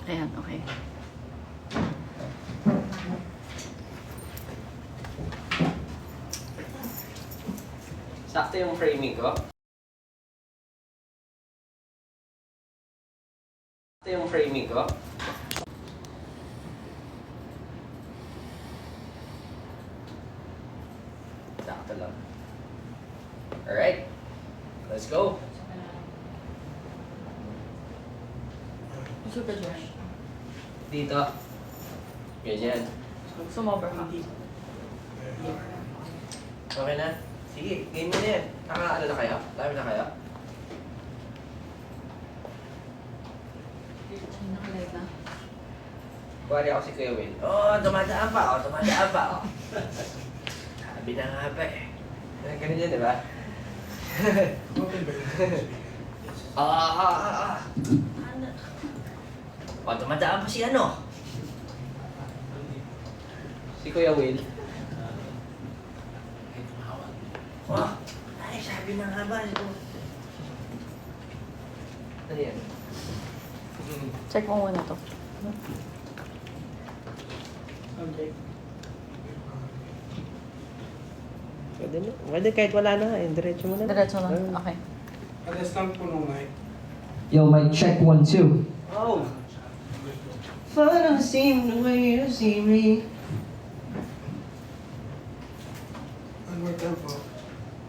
Ayan, okay. Sakto yung framing ko. Sakto yung framing ko. Sakto lang. Alright. Let's go. Super dry. Dito. Ganyan. Sumobra ka. Okay na? Sige, game mo na yan. Naka-ano na kayo? Live na kayo? Nakalive na. Kuwari ako si Kuya Will. Oh, dumadaan pa. Oh, dumadaan pa. Oh. Sabi na nga ba eh. Ganun yan, di ba? Oh, dumadaan pa si ano? Si Kuya Will. Oh, ay, sabi na nga ba? Ano yan? Check mo muna to. Okay. Pwede na. Pwede kahit wala na. Diretso mo na. Diretso lang. Okay. Alas lang po nung night. Yo, mic check 1, 2. Oh! Wanna see the way you see me. One more time po.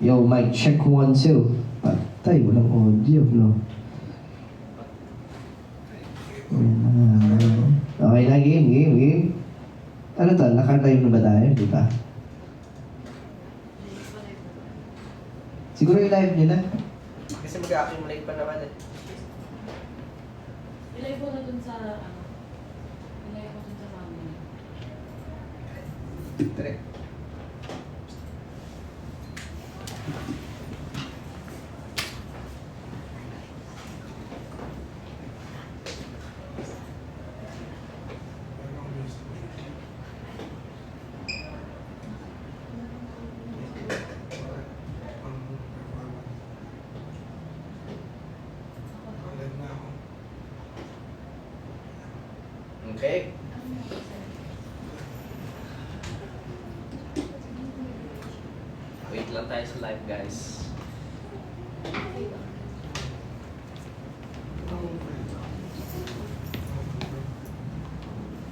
Yo, mic check 1, 2. Patay, walang audio, no? Okay na, game. Ano to? Naka-live na ba tayo? Di ba? Siguro yung live nyo na. Kasi mag-accumulate pa naman eh. Ilay ko na dun sa, ilay ko dun sa family. Direct. Okay. Wait lang tayo sa live, guys.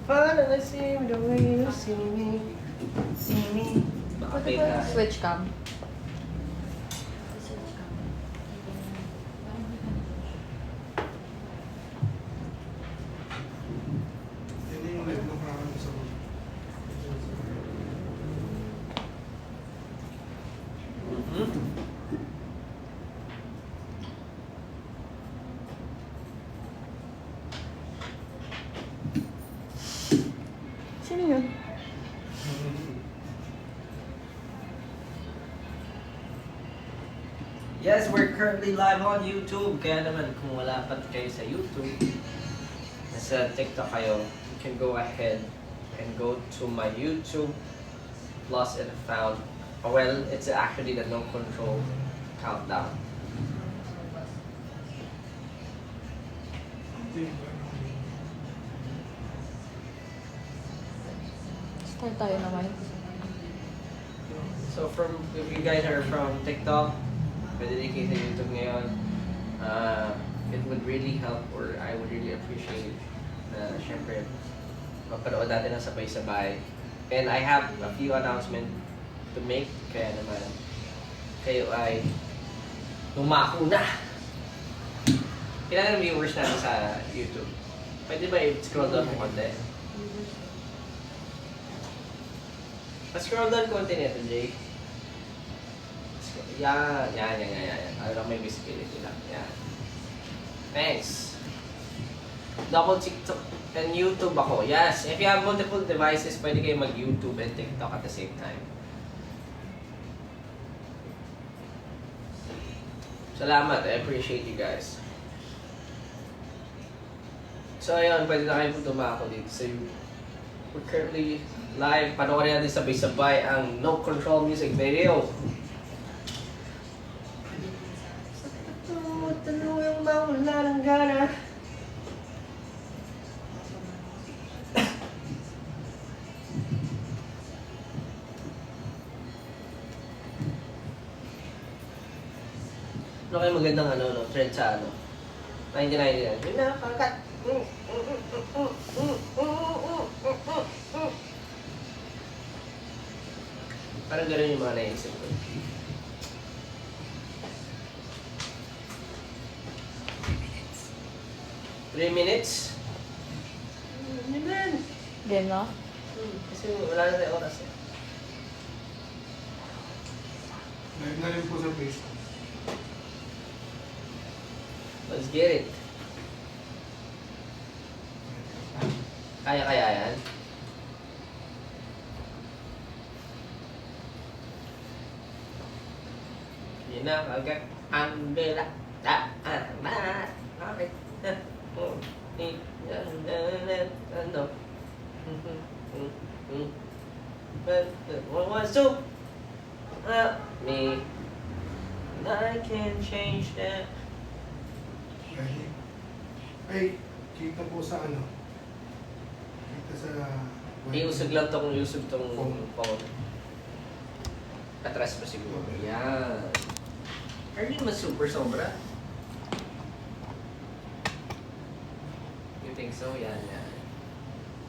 Wanna see the way you see me. See me. Pwede ba switch cam? Hindi yung live na parang sa Sino yun? Yes, we're currently live on YouTube. Kaya naman, kung wala pa kayo sa YouTube, nasa TikTok kayo, you can go ahead and go to my YouTube, lost and found. Well, it's actually the No Control Countdown. Start tayo naman. So if you guys are from TikTok, pwede din kayo sa YouTube ngayon. It would really help, or I would really appreciate na syempre mapanood natin ng sabay-sabay. And I have a few announcements to make, kaya naman kayo ay lumako na. Kailangan ng viewers natin sa YouTube. Pwede ba i-scroll down mo konti? Pa-scroll down konti nito, Jay. Yan. Ano lang, may visibility lang. Yan. Thanks. Double TikTok and YouTube ako. Yes, if you have multiple devices, pwede kayo mag-YouTube and TikTok at the same time. Salamat. I appreciate you guys. So, ayun. Pwede na kayo tumako dito sa YouTube. We're currently live. Panoorin natin sabay-sabay ang No Control music video. Tanong yung mawala ng gana. Ano kayo magandang trend sa 1999? Yun na, pangkat. Parang gano'n yung mga naisip ko. Three minutes? Yun na yan. Game na? Kasi wala na tayo oras eh. Live na rin po sa Facebook. Let's get it. Kaya yan? Yun na, agad. Ang bela. Bakit? Ano? What was to? Me. And I can change that. Ay, kita po sa ano? Kita sa... Iusog lang tong phone. Atras pa siguro. Yan. Hindi naman super sobra. You think so? Yan.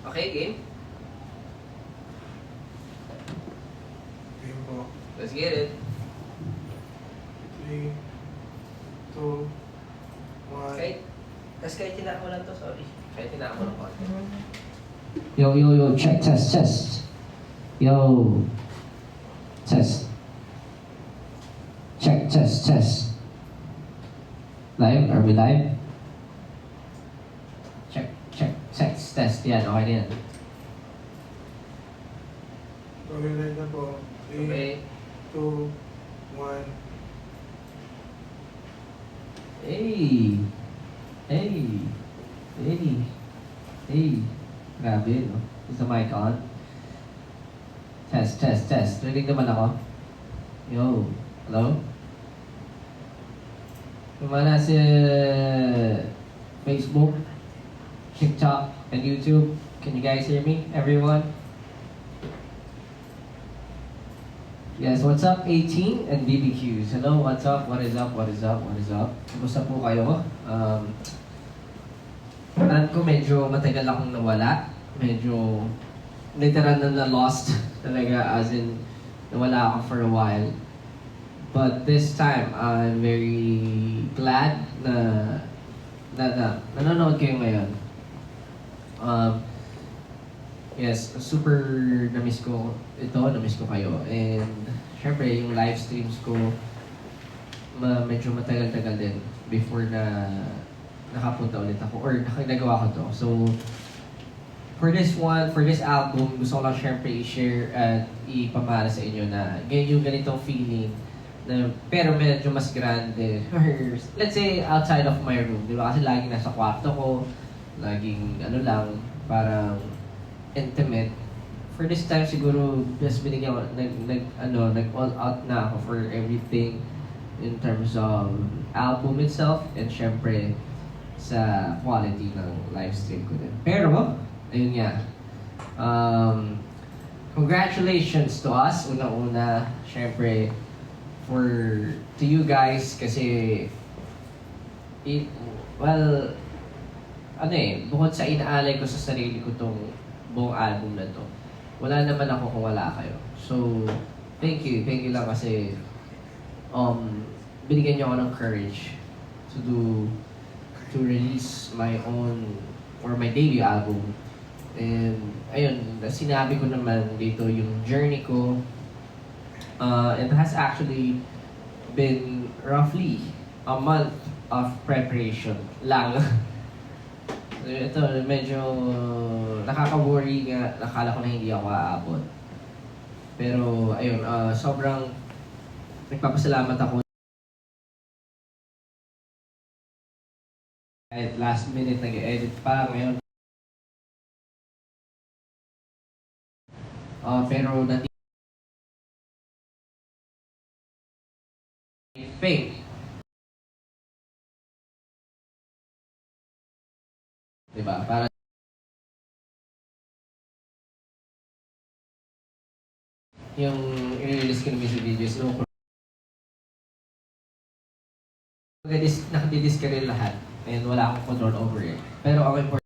Okay, game? Ayun po. Let's get it. 3, 2, 1. Kahit tinaan mo lang to, sorry. Kahit tinaan mo lang konti. Yo, check, test. Yo. Test. Check, test. Live? Are we live? Check, test. Yan, okay na yan. Okay na po. 3, Okay. 2, 1. Hey. Grabe, no? Is the mic on? Test. Rinig naman ako. Yo. Hello? Kumana sa Facebook, TikTok, and YouTube. Can you guys hear me, everyone? Yes, what's up, 18 and BBQs? Hello, what's up? What is up? Kumusta po kayo? Alam ko medyo matagal akong nawala. Medyo literal na lost talaga, as in nawala ako for a while. But this time, I'm very glad na nanonood kayo ngayon. Yes, super na-miss ko ito, na-miss ko kayo. And syempre, yung live streams ko, medyo matagal-tagal din before na nakapunta ulit ako or nagawa ko to. So, for this album, gusto ko lang syempre i-share at ipamana sa inyo na yung ganitong feeling na pero medyo mas grande. Or, let's say, outside of my room. Di ba? Kasi laging nasa kwarto ko, laging parang intimate. For this time siguro, just binigyan ko, nag-all out na ako for everything in terms of album itself and syempre sa quality ng live stream ko din. Pero, ayun nga. Congratulations to us, unang-una, syempre, to you guys, kasi, bukod sa inaalay ko sa sarili ko tong buong album na to, wala naman ako kung wala kayo. So, thank you lang kasi, binigyan niyo ako ng courage to release my own or my debut album. And ayun, sinabi ko naman dito yung journey ko. It has actually been roughly a month of preparation lang. Ito, medyo nakaka-worry nga. Nakala ko na hindi ako aabot. Pero ayun, sobrang nagpapasalamat ako. Kahit last minute nag-edit pa ngayon. Pero nandito fake. Diba? Para yung i-release ko ng music videos, no Nakadidiscarrel lahat. And wala akong control over it. Pero ang important,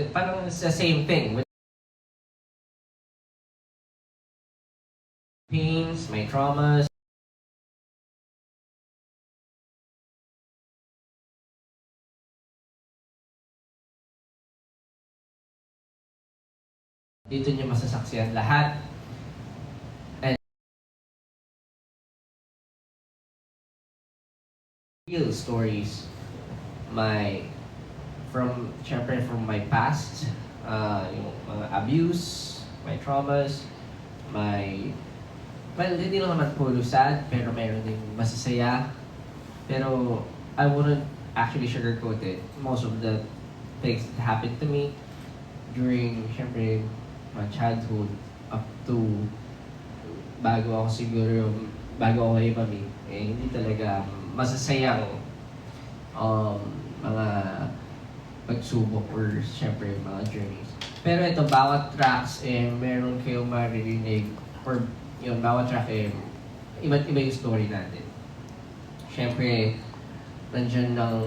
parang it's the same thing. With pains, my traumas, dito niyo masasaksihan lahat. And real stories, syempre from my past, yung mga abuse, my traumas, well, hindi lang naman puro sad, pero mayroon din masasaya. Pero I wouldn't actually sugarcoat it. Most of the things that happened to me during, syempre, my childhood up to bago ako kay mami, hindi talaga masasayang mga pagsubok or syempre mga journeys. Pero ito, bawat tracks meron kayong maririnig or yun, bawat track iba't iba yung story natin. Syempre, nandiyan ng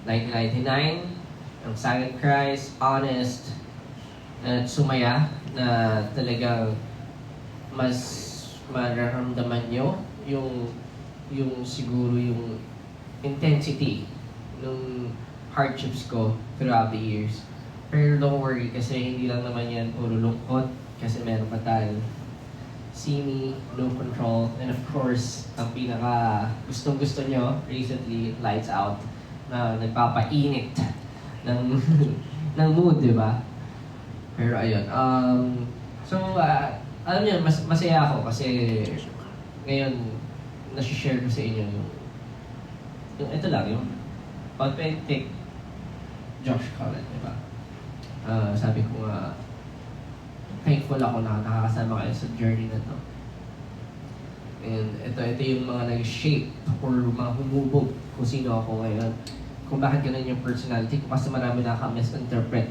1999, ang Silent Cries, Honest, at Sumaya, na talagang mas mararamdaman nyo yung siguro yung intensity ng hardships ko throughout the years. Pero don't worry, kasi hindi lang naman yan puro lungkot, kasi meron pa tayo See Me, No Control, and of course, ang pinaka gustong-gusto nyo recently, Lights Out, na nagpapainit ng ng mood, di ba? Pero ayun, alam niyo, masaya ako kasi ngayon, nasi-share ko sa inyo yung ito lang, yung authentic Josh Cullen, di ba? Sabi ko nga, thankful ako na nakakasama kayo sa journey na to. And ito yung mga nag-shape or mga humubog kung sino ako ngayon. Kung bakit ganun yung personality ko, kasi marami nakaka-misinterpret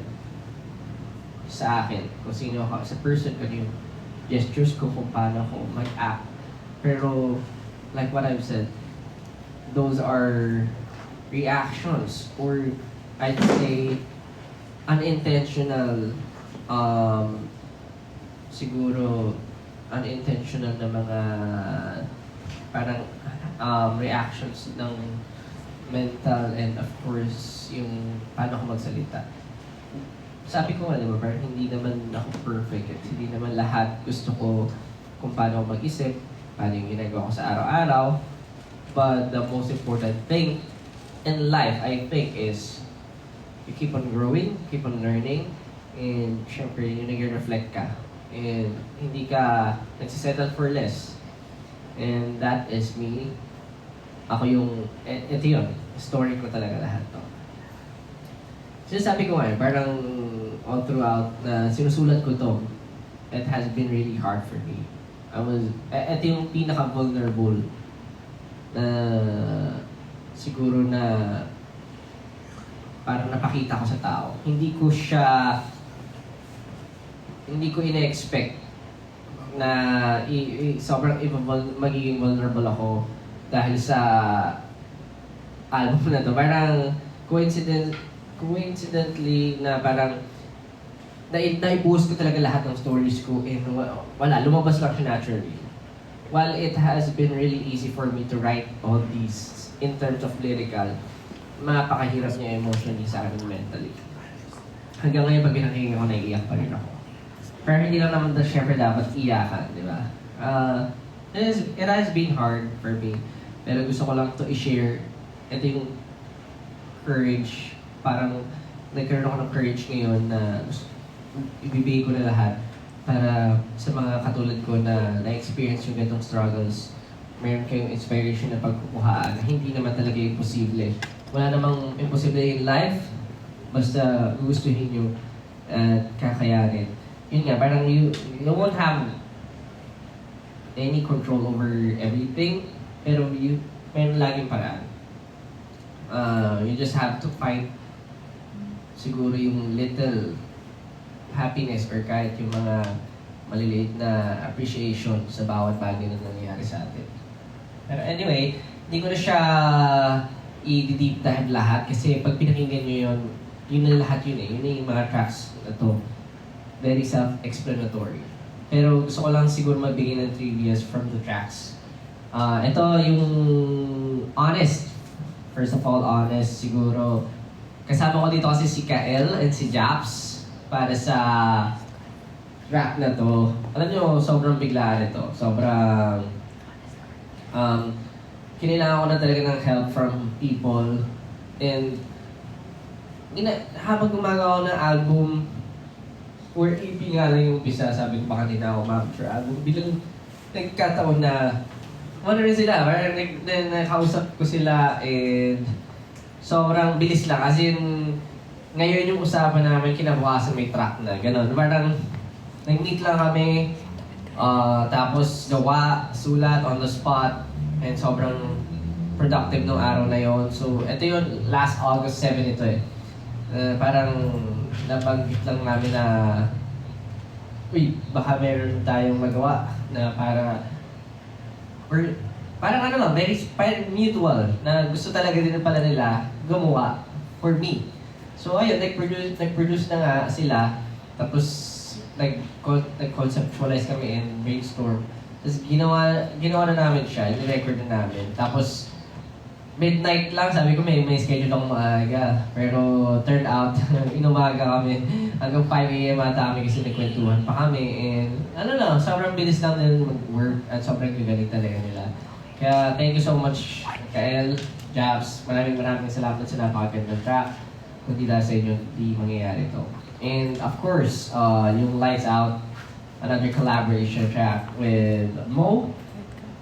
sa akin kung sino ako as a person, kung yung gestures ko, kung paano ako mag-act. Pero, like what I've said, those are reactions or I'd say unintentional siguro unintentional na mga parang reactions ng mental and of course yung paano ko magsalita. Sabi ko nga, di ba, parang hindi naman ako perfect at hindi naman lahat gusto ko kung paano ako mag-isip, paano yung ginagawa ko sa araw-araw. But the most important thing in life, I think, is you keep on growing, keep on learning, and syempre, yung nag-reflect ka. And hindi ka nagsisettle for less. And that is me. Ako yung, ito yun, story ko talaga lahat to. Sinasabi ko nga, parang all throughout na sinusulat ko to, it has been really hard for me. Ito yung pinaka-vulnerable na siguro na parang napakita ko sa tao. Hindi ko ina-expect na sobrang magiging vulnerable ako dahil sa album na to. Parang coincidentally na parang naibuhos ko talaga lahat ng stories ko and wala, lumabas lang siya naturally. While it has been really easy for me to write all these in terms of lyrical, mapakahirap niya emotionally sa akin mentally. Hanggang ngayon, pag pinakinggan ko, naiiyak pa rin ako. Pero hindi lang naman syempre dapat iyakan, di ba? It has been hard for me. Pero gusto ko lang to i-share. Ito yung courage. Parang nagkaroon ako ng courage ngayon na ibibigay ko na lahat para sa mga katulad ko na na-experience yung ganitong struggles. Meron kayong inspiration na pagkukuhaan na hindi naman talaga imposible. Wala namang imposible in life, basta gustuhin nyo at kakayanin. Yun nga, parang you won't have any control over everything, pero meron laging paraan. You just have to find siguro yung little happiness or kahit yung mga maliliit na appreciation sa bawat bagay na nangyayari sa atin. Pero anyway, hindi ko na siya i-deep dive lahat kasi pag pinakinggan nyo yun, yun na lahat yun eh. Yun na yung mga tracks na to. Very self-explanatory. Pero gusto ko lang siguro magbigay ng trivias from the tracks. Ito yung Honest. First of all, Honest siguro. Kasama ko dito kasi si Kael and si Japs para sa track na to. Alam nyo, sobrang biglaan ito. Sobrang kailangan ko na talaga ng help from people. And habang gumagawa ako ng album, or EP nga lang yung umpisa, sabi ko baka hindi na ako mag-for album. Bilang nagkataon na, ano rin sila, parang nakausap ko sila and sobrang bilis lang. As in, ngayon yung usapan namin, kinabukasan may track na, gano'n. Parang nag-meet lang kami, tapos gawa, sulat, on the spot, and sobrang productive nung araw na yon. So, ito yung last August 7 ito eh. Parang nabanggit lang namin na baka meron tayong magawa na or parang ano lang, parang mutual na gusto talaga din pala nila gumawa for me. So ayun, nag-produce na nga sila, tapos nag-conceptualize kami and brainstorm. Tapos ginawa na namin siya, i-record na namin. Tapos midnight lang, sabi ko may schedule akong maaga. Pero turned out, inumaga kami. Hanggang 5 a.m. ata kami kasi nagkwentuhan pa kami. And ano lang, sobrang bilis lang din mag-work at sobrang gagaling talaga nila. Kaya thank you so much, Kael, Jabs. Maraming salamat sa napakagandang track. Kundi dahil sa inyo, di mangyayari ito. And of course, yung Lights Out, another collaboration track with Mo.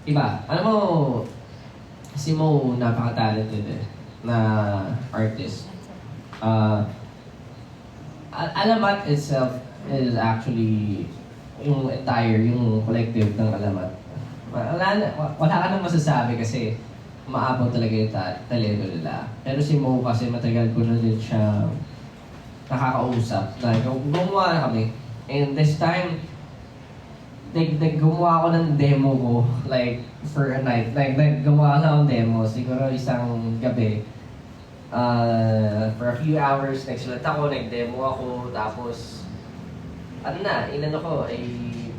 Iba. Alam mo, si Mo, napaka-talented eh, na artist. Alamat itself is actually yung collective ng Alamat. Wala ka nang masasabi kasi umaabot talaga yung talento nila. Pero si Mo kasi matagal ko na din siya nakakausap. Gumawa na kami. And this time, gumawa ako ng demo ko, like, for a night. Gumawa na akong demo, siguro isang gabi. For a few hours, nagsulat ako, nag-demo ako, tapos, inano ko,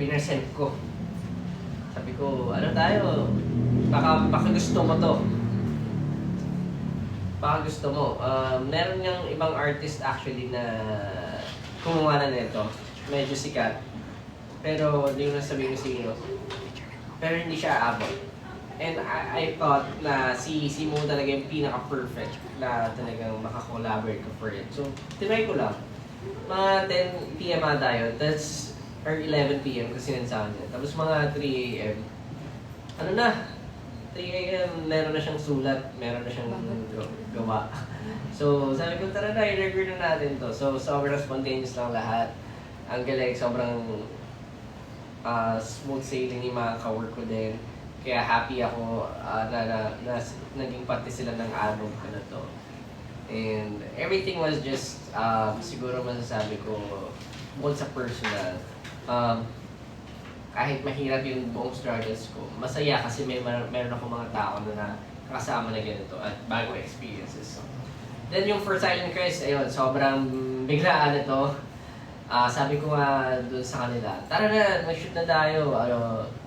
pinresent ko. Sabi ko, ano tayo, baka gusto mo to. Baka gusto mo. Meron niyang ibang artist actually na kumuha na nito. Medyo sikat. Pero hindi ko na sabihin ko sino. Pero hindi siya aabot. And I thought na si Mo talaga yung pinaka-perfect na talagang makakollaborate ko for it. So, tinry ko lang. Mga 10 p.m. ata yun. That's, or 11 p.m. kasi nansahan niya. Tapos mga 3 a.m. 3 a.m. meron na siyang sulat, meron na siyang gawa. So, sabi ko, tara na, i-record na natin to. So, sobrang spontaneous lang lahat. Ang galing, sobrang smooth sailing yung mga ka-work ko din. Kaya happy ako na naging parte sila ng album ko na to. And everything was just, siguro masasabi ko, bukod sa personal, kahit mahirap yung buong struggles ko, masaya kasi meron ako mga tao na nakasama na ganito at bagong experiences. Then yung For Silent Christ, ayun, sobrang biglaan ito. Sabi ko nga dun sa kanila, tara na, mag-shoot na tayo.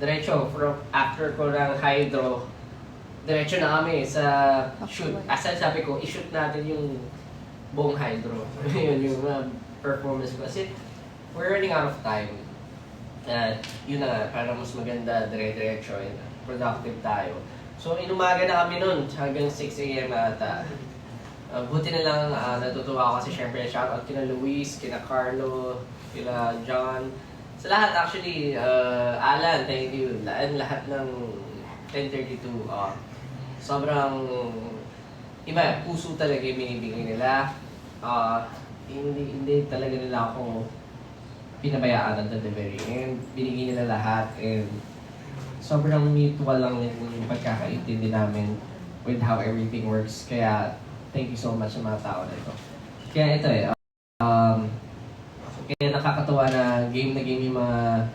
Diretso, after ko ng Hydro, diretso na kami sa shoot. Asal sabi ko, i-shoot natin yung buong Hydro. Yun yung performance ko. Kasi we're running out of time. Yun na nga, para mas maganda, dire-diretso, productive tayo. So inumaga na kami nun, hanggang 6 a.m. ata. Buti na lang natutuwa ako kasi syempre shoutout kina Luis, kina Carlo, kina John. Sa lahat actually, Alan, thank you. Lahat ng 1032. Sobrang iba, puso talaga yung binibigay nila. Hindi talaga nila ako pinabayaan at the very end. Binigay nila lahat and sobrang mutual lang yung pagkakaintindi namin with how everything works. Kaya thank you so much sa mga tao na ito. Kaya ito kaya nakakatuwa na game yung mga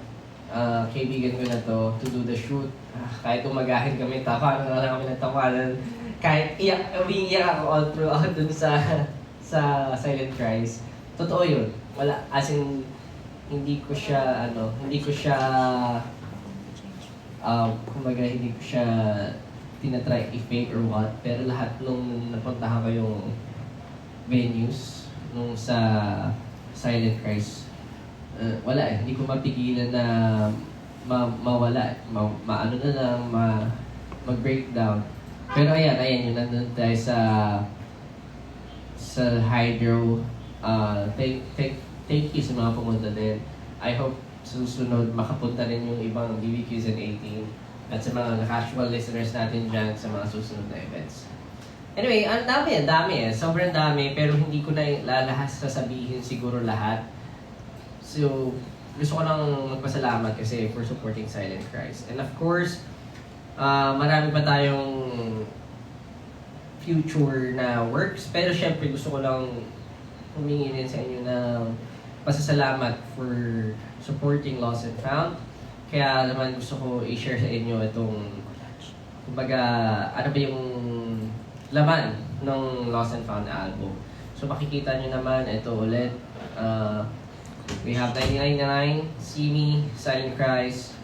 kaibigan ko na to do the shoot. Kahit umagahin kami, tawanan na lang kami ng tawanan. Kahit umiiyak ako all throughout dun sa Silent Cries. Totoo yun. Wala, as in, hindi ko siya, kumbaga hindi ko siya tinatry i-fake or what. Pero lahat nung napuntahan ko yung venues nung sa Silent Cries, wala eh. Hindi ko mapigilan na mawala. Maano na lang, mag-breakdown. Pero ayan, yun, nandun tayo sa Hydro. Thank you sa mga pumunta din. I hope susunod makapunta rin yung ibang BBQs and 18 at sa mga casual listeners natin dyan sa mga susunod na events. Anyway, ang dami eh. Sobrang dami, pero hindi ko na lalahas sasabihin siguro lahat. So, gusto ko lang magpasalamat kasi for supporting Silent Cries. And of course, marami pa tayong future na works. Pero syempre, gusto ko lang humingi din sa inyo ng pasasalamat for supporting Lost and Found. Kaya naman gusto ko i-share sa inyo itong, kumbaga, ano ba yung laman ng Lost and Found album. So makikita nyo naman, ito ulit. We have 1999, See Me, Silent Cries,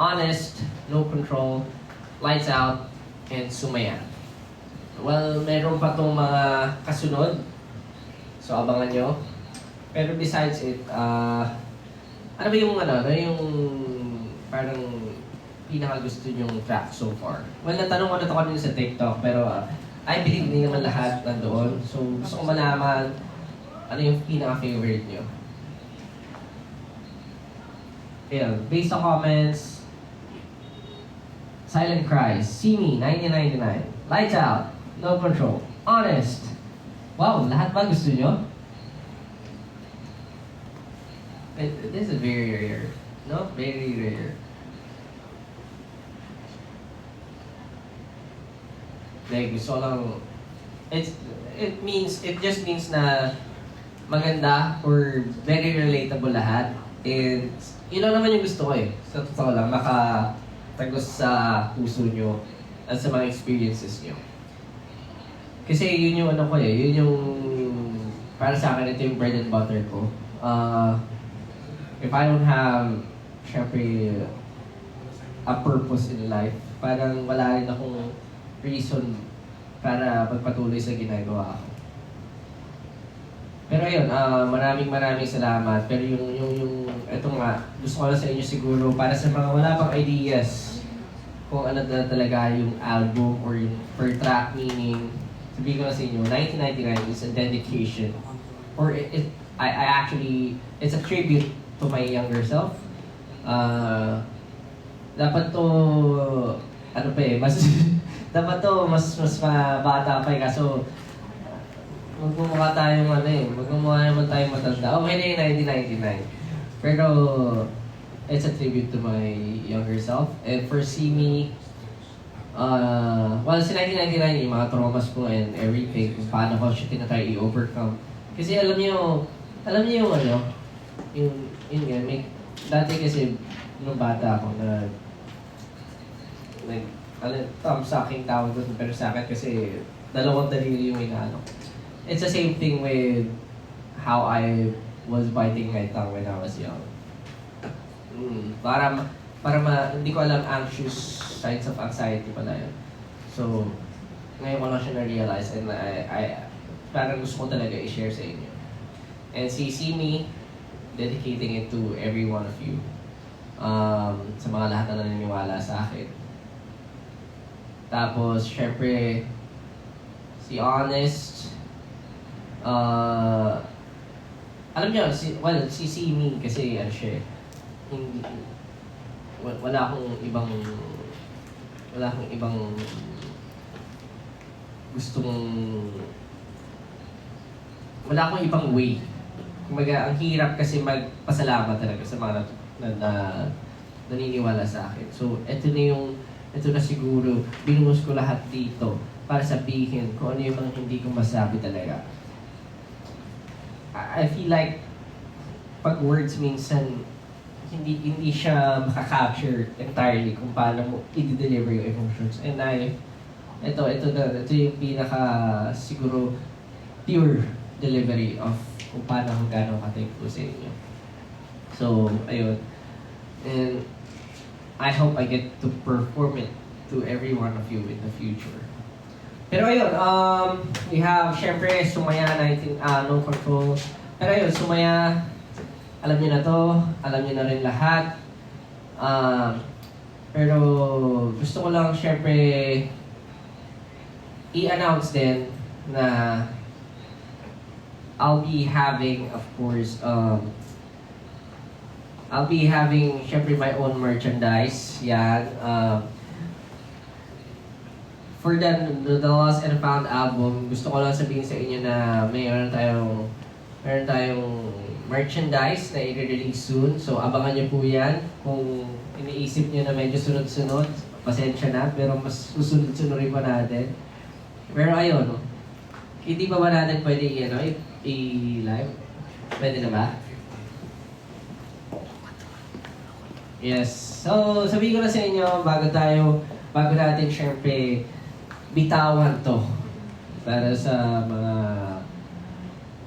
Honest, No Control, Lights Out, and Sumaya. Well, meron pa tong mga kasunod. So abangan nyo. Pero besides it, ano ba yung parang pinaka-gusto nyong track so far? Well, natanong ko na ito kanina sa TikTok, pero I believe hindi naman lahat nandoon. So gusto ko malaman ano yung pinaka-favorite nyo. Yeah, based on comments, Silent Cries, See Me, 1999, Lights Out, No Control, Honest. Wow, lahat ba gusto nyo? This is very rare. No? Very rare. Like, gusto lang... It just means na maganda or very relatable lahat. And yun lang naman yung gusto ko eh. Sa totoo lang, makatagos sa puso nyo at sa mga experiences nyo. Kasi yun yung ano ko eh, yun yung... Para sa akin, ito yung bread and butter ko. If I don't have, syempre, a purpose in life, parang wala rin akong reason para magpatuloy sa ginagawa ko. Pero ayun, maraming salamat. Pero ito nga, gusto ko lang sa inyo siguro, para sa mga wala pang ideas kung ano na talaga yung album or yung per track meaning, sabihin ko na sa inyo, 1999 is a dedication. Or I actually, it's a tribute to my younger self. Dapat to, ano pa eh, dapat to mas bata pa eh, kaso magmumukha tayong magmumukha naman tayong matanda. Okay na yung 1999. Pero, it's a tribute to my younger self. And for See Me, well, si 1999, yung mga traumas ko and everything, kung paano ko siya tinatry i-overcome. Kasi alam niyo yung yun nga, dati kasi, nung bata ako thumbsucking tawag doon, pero sa akin kasi, dalawang daliri yung inaano. It's the same thing with how I was biting my tongue when I was young. Hindi ko alam anxious signs of anxiety pala yun. So, ngayon ko lang siya na-realize and I parang gusto ko talaga i-share sa inyo. And See Me, dedicating it to every one of you. Sa mga lahat na naniniwala sa akin. Tapos, syempre, si Honest, alam niyo, si See Me kasi ano siya, wala akong ibang wala akong ibang way. Kumbaga, ang hirap kasi magpasalamat talaga sa mga naniniwala sa akin. So, ito na siguro, binuhos ko lahat dito para sabihin kung ano yung mga hindi ko masabi talaga. I feel like, pag words minsan, hindi siya makaka-capture entirely kung paano mo i-deliver yung emotions. And ito yung pinaka siguro pure delivery of kung paano kung gano'ng ka-thankful sa inyo. So, ayun. And I hope I get to perform it to every one of you in the future. Pero ayun, we have, syempre, Sumaya 19, No Control. Pero ayun, Sumaya, alam niyo na to, alam niyo na rin lahat. Pero gusto ko lang, syempre, i-announce din na I'll be having, of course, I'll be having, syempre, my own merchandise. Yan. For the Lost and Found album, gusto ko lang sabihin sa inyo na meron tayong merchandise na i-release soon. So, abangan niyo po yan. Kung iniisip niyo na medyo sunod-sunod, pasensya na, pero mas susunod-sunod pa natin. Pero ayun, hindi pa ba natin pwede i-live? Pwede na ba? Yes. So, sabihin ko na sa inyo, bago natin syempre bitawan to para sa mga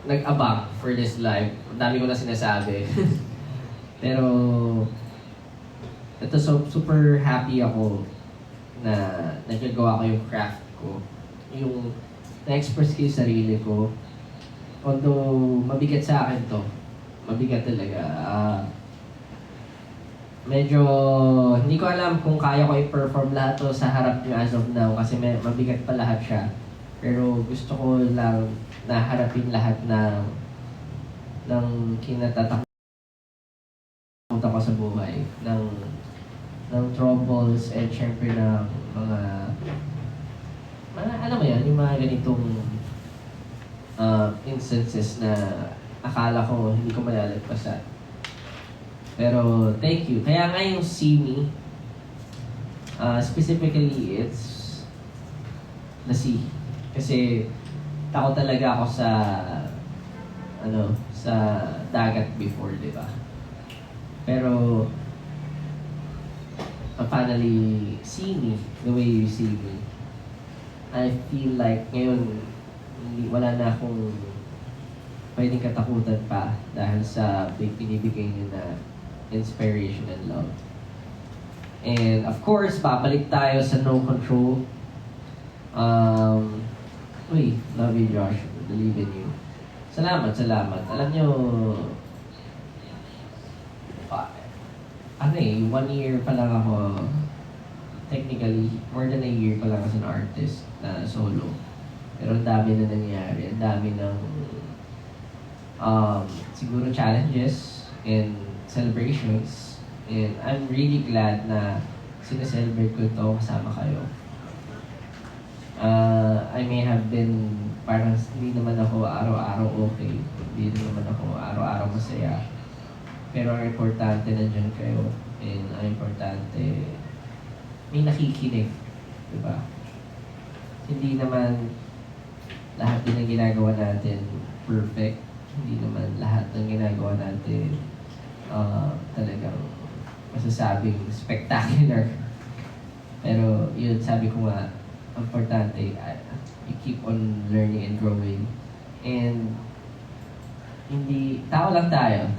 nag-abang for this live. Ang dami ko na sinasabi. Pero, ito super happy ako na nagagawa ko yung craft ko. Yung na-express ko yung sarili ko. Although, mabigat sa akin to. Mabigat talaga. Medyo, hindi ko alam kung kaya ko i-perform lahat to sa harap niyo as of now kasi mabigat pa lahat siya. Pero gusto ko lang na harapin lahat ng kinatatakot ko sa buhay. Ng troubles and syempre ng mga alam mo yan, yung mga ganitong instances na akala ko hindi ko malalagpasan. Pero thank you. Kaya nga yung See Me, specifically it's the sea. Kasi takot talaga ako sa dagat before, di ba? Pero finally see me the way you see me. I feel like ngayon wala na akong pwedeng katakutan pa dahil sa binibigay niyo na inspiration and love. And of course, babalik tayo sa No Control. Love you, Josh. Believe in you. Salamat. Alam nyo, 1 year pa lang ako, technically, more than a year pa lang as an artist na solo. Pero ang dami na nangyari. Ang dami ng siguro challenges and celebrations. And I'm really glad na sineselebrate ko ito kasama kayo. I may have been parang hindi naman ako araw-araw okay. Hindi naman ako araw-araw masaya. Pero ang importante nandiyan kayo. And ang importante may nakikinig. Diba? Hindi naman lahat din ng ginagawa natin perfect. Hindi naman lahat ng ginagawa natin talagang masasabing spectacular. Pero yun, sabi ko nga, importante, you keep on learning and growing. And tao lang tayo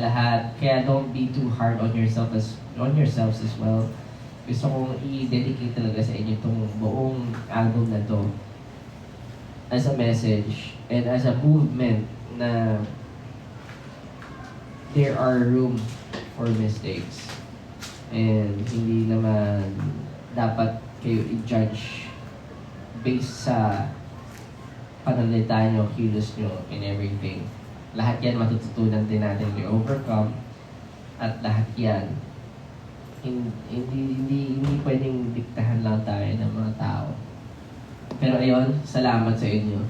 lahat. Kaya don't be too hard on yourselves as well. Gusto kong i-dedicate talaga sa inyo itong buong album na to as a message and as a movement na there are room for mistakes. And hindi naman dapat kayo i-judge based sa pananalita nyo, kilos nyo, and everything. Lahat yan matututunan din natin to overcome. At lahat yan, hindi pwedeng diktahan lang tayo ng mga tao. Pero ayun, salamat sa inyo.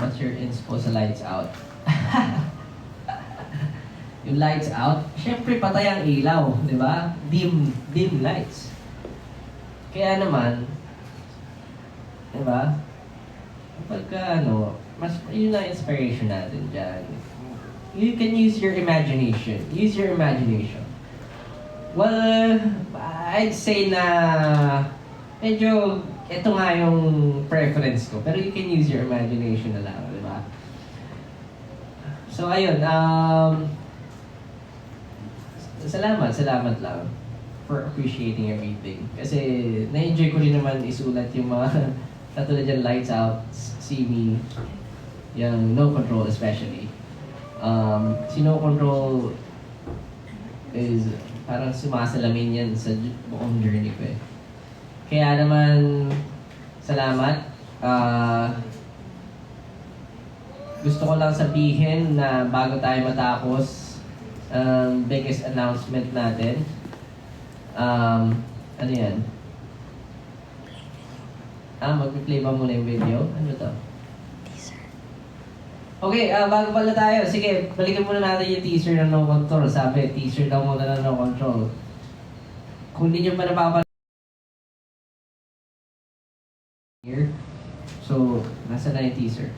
What's your inspo sa Lights Out? Yung lights out, syempre patay ang ilaw, di ba? Dim lights. Kaya naman, di ba? Pagka mas yun ang inspiration natin dyan. you can use your imagination. Use your imagination. Well, I'd say na medyo ito nga yung preference ko. Pero you can use your imagination na lang, di ba? So, ayun. Salamat lang for appreciating everything. Kasi na-enjoy ko rin naman isulat yung mga katulad yung Lights Out, See Me, yung No Control especially. Si No Control is parang sumasalamin yan sa buong journey ko eh. Kaya naman, salamat. Gusto ko lang sabihin na bago tayo matapos, biggest announcement natin. Ano yan? Mag-play ba muna yung video? Ano to? Okay, bago pala tayo, sige, balikan muna natin yung teaser ng No Control. Sabi, teaser daw muna ng No Control. Kung hindi nyo pa napapanood here, so, nasa na yung teaser?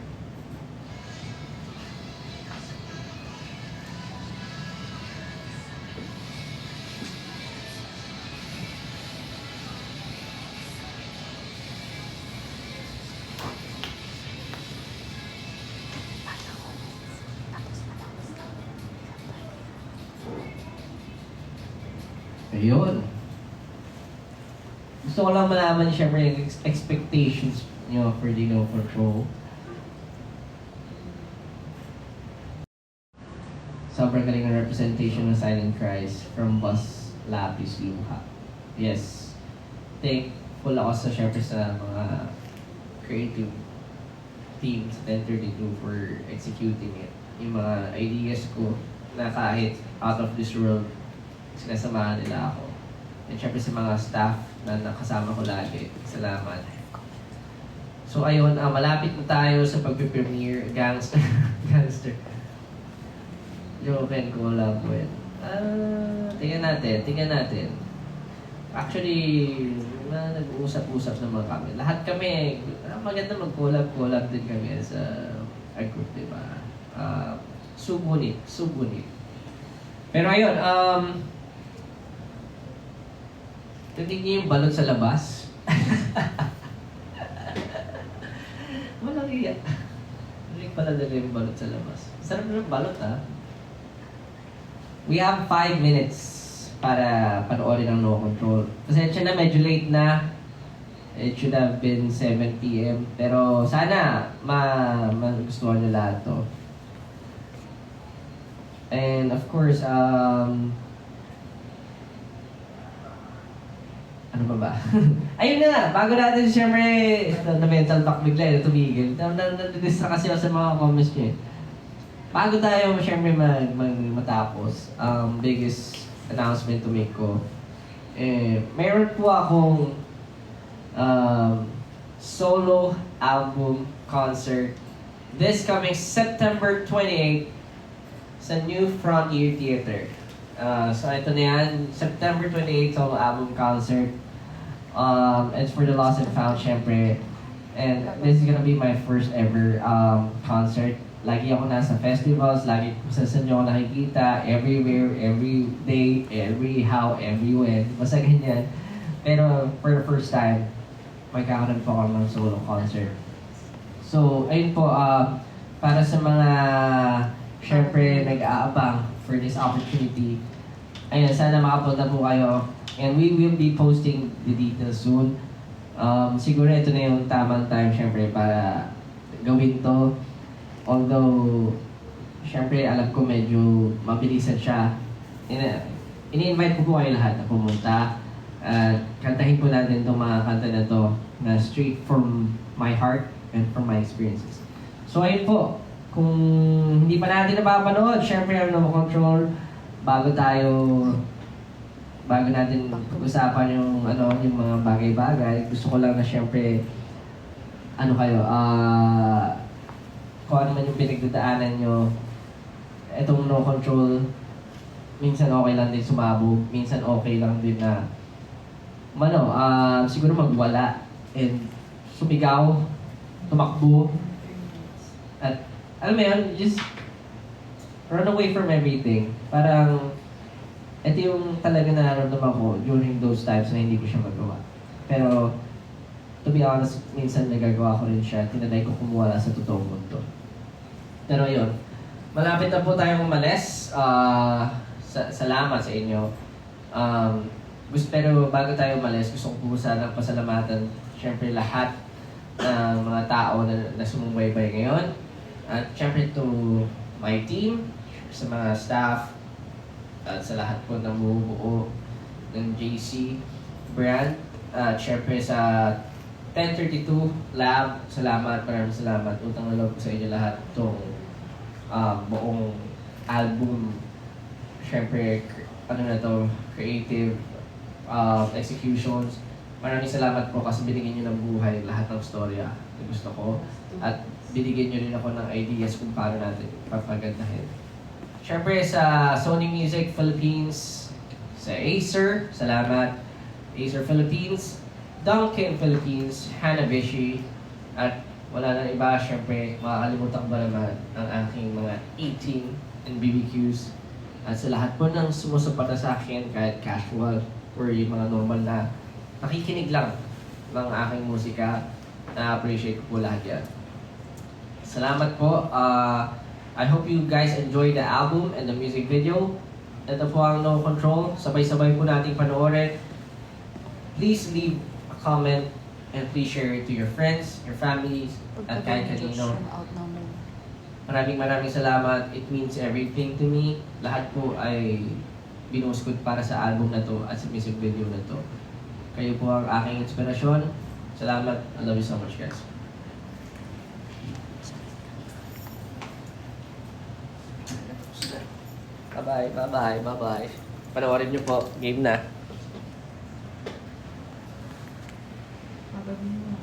Ayun. Gusto ko lang malaman syempre yung expectations nyo for the No Control. Sobrang galing ng representation ng Silent Cries from Boss Lapis Luha. Yes. Thankful ako syempre sa mga creative teams at 1032 for executing it. Yung mga ideas ko na kahit out of this world, sinasamahan nila ako. And syempre sa mga staff na nakasama ko lagi. Salamat. So ayun, malapit na tayo sa pag-premiere Gangster. Gangster. Joken ko lang po yan. Tingnan natin. Actually, nag-uusap-usap naman kami. Lahat kami, maganda mag-collab din kami sa group, diba? Subunit. Pero ayun, titignan niyo yung balot sa labas. Walang iya. Hindi pala nila yung balot sa labas. Sarap na yung balot, ha? We have 5 minutes para panoorin ang No Control. Pasensya na, medyo late na. It should have been 7 p.m. Pero sana magustuhan nyo lahat to. And of course, ano pa ba? Ayun na! Bago natin siyempre, na-mental talk bigla, tumigil. Nandidista kasi ako sa mga comments niyo. Bago tayo siyempre matapos, biggest announcement to make ko. Mayroon po akong solo album concert this coming September 28 sa New Frontier Theater. So ito na yan, September 28 solo album concert. It's for the Lost and Found, syempre. And this is gonna be my first ever concert. Lagi ako nasa festivals, lagi sa nyo ako nakikita, everywhere, every day, every how, every when. Basta ganyan. Pero for the first time, may kakaroon po ako ng solo concert. So, ayun po, para sa mga syempre nag-aabang for this opportunity, ayun, sana makapunta po kayo. And we will be posting the details soon. Siguro ito na yung tamang time syempre para gawin to. Although, syempre alam ko medyo mabilisan siya. Ini-invite ko po kayo lahat na pumunta. Kantahin po natin itong mga kanta na to na straight from my heart and from my experiences. So ayun po, kung hindi pa natin napapanood, syempre ang No Control, bago natin pag-usapan yung mga bagay-bagay, gusto ko lang na syempre kung ano man yung pinagdadaanan nyo, itong No Control, minsan okay lang din sumabog, minsan okay lang din na siguro magwala and sumigaw, tumakbo, at alam mo yun, just run away from everything. Parang, ito yung talaga nararamdaman ko during those times na hindi ko siya magawa. Pero, to be honest, minsan nagagawa ko rin siya. Tinanay ko kumuwala sa totoong mundo. Pero yun, malapit na po tayong umalis. Salamat sa inyo. Pero bago tayo umalis, gusto ko po sana pasalamatan syempre lahat ng mga tao na sumubaybay ngayon. At syempre to my team, sa mga staff, at sa lahat po ng buo ng JC brand. At syempre sa 1032 Lab, salamat, maraming salamat. Utang na loob ko sa inyo lahat itong buong album. Syempre, creative executions. Maraming salamat po kasi binigyan nyo ng buhay lahat ng storya na gusto ko. At binigyan nyo rin ako ng ideas kung paano natin papagandahin. Siyempre sa Sony Music Philippines, sa Acer, salamat. Acer Philippines, Dunkin Philippines, Hanabishi, at wala na iba, siyempre, makakalimutan ba naman ang aking mga 18 and BBQs. At sa lahat po ng sumusuporta sa akin, kahit casual or yung mga normal na nakikinig lang ng aking musika, na-appreciate ko po lahat yan. Salamat po. I hope you guys enjoy the album and the music video. Ito po ang No Control. Sabay-sabay po nating panoorin. Please leave a comment and please share it to your friends, your families, at kahit kanino. Maraming salamat. It means everything to me. Lahat po ay binuhos ko para sa album na to at sa music video na to. Kayo po ang aking inspirasyon. Salamat. I love you so much, guys. Bye-bye. Panoorin niyo po. Game na. Mababing mo.